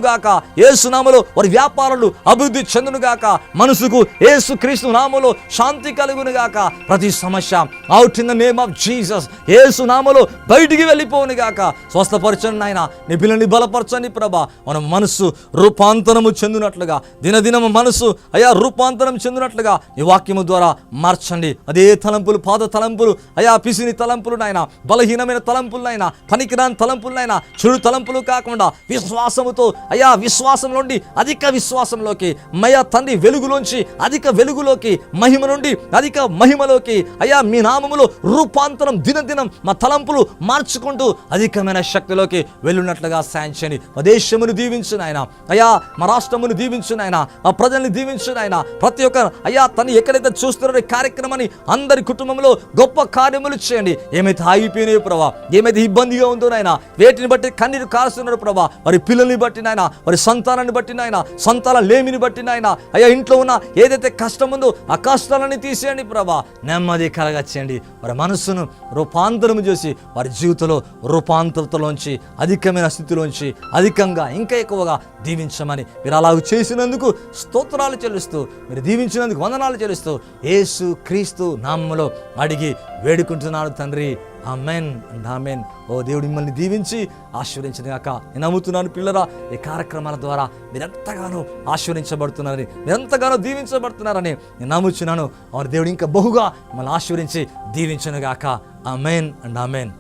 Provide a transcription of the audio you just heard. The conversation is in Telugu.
గాక. యేసు నామములో వారి వ్యాపారాలు అభివృద్ధి చెందును గాక. మనసుకు యేసు క్రీస్తు నామములో శాంతి కలుగును గాక. ప్రతి సమస్య out in the name of Jesus యేసు నామములో బయటికి వెళ్ళిపోవును గాక. స్వస్థపరచండి నాయన, నీ పిల్లల్ని బలపరచండి ప్రభా. మన మనసు రూపాంతరము చెందినట్లుగా, దినదినము మనసు అయా రూపాంతరం చెందినట్లుగా నీ వాక్యము ద్వారా మార్చండి. అదే తలంపులు, పాత తలంపులు అయా, పిసిని తలంపులు నాయన, బలహీనమైన తలంపులు నాయన, పనికిరాని తలంపులు నాయన, చెడు తలంపులు కాకుండా విశ్వాసముతో అయా, విశ్వాసం నుండి అధిక విశ్వాసంలోకి, మయా తండ్రి వెలుగులోంచి అధిక వెలుగులోకి, మహిమ నుండి అధిక మహిమలోకి అయా, మీ నామములో రూపాంతరం దినదినం మా తలంపులు మార్చుకుంటూ అధికమైన శక్తిలోకి వెళ్ళున్నట్లుగా సాయం చేయండి. మా దేశమును దీవించు నాయన, అయా మా రాష్ట్రమును దీవించు నాయన, మా ప్రజల్ని దీవించు నాయన. ప్రతి ఒక్క అయా తను ఎక్కడైతే చూస్తున్నారో ఈ కార్యక్రమాన్ని అందరి కుటుంబంలో గొప్ప కార్యములు చేయండి. ఏమైతే ఆగిపోయినాయో ప్రభా, ఏమైతే ఇబ్బందిగా ఉందో నాయన, వేటిని బట్టి కన్నీరు కారుస్తున్నారు ప్రభా, వారి పిల్లల్ని బట్టి నాయన, వారి సంతానాన్ని బట్టి నాయన, సంతాన లేమిని బట్టి నాయన, అయ్యా ఇంట్లో ఉన్న ఏదైతే కష్టం ఉందో ఆ కష్టాలని తీసేయండి ప్రభా. నెమ్మది కలగచ్చేయండి. వారి మనస్సును రూపాంతరం చేసి వారి జీవితంలో రూపాంతరతలోంచి అధికమైన స్థితిలోంచి అధికంగా ఇంకా ఎక్కువగా దీవించమని మీరు అలాగ చేసినందుకు స్తోత్రాలు చెల్లిస్తూ, మీరు దీవించినందుకు వందనాలు చెల్లిస్తూ యేసు క్రీస్తు నామములో అడిగి వేడుకుంటున్నాను తండ్రి. Amen and amen. ఓ దేవుడు మిమ్మల్ని దీవించి ఆశీర్వదించిన గాక. నేను నమ్ముతున్నాను పిల్లరా, ఈ కార్యక్రమాల ద్వారా మీరెంతగానో ఆశీర్వదించబడుతున్నారని, మీరెంతగానో దీవించబడుతున్నారని నేను నమ్ముచున్నాను. అవును, దేవుడు ఇంకా బహుగా మిమ్మల్ని ఆశీర్వదించి దీవించను గాక. Amen and amen.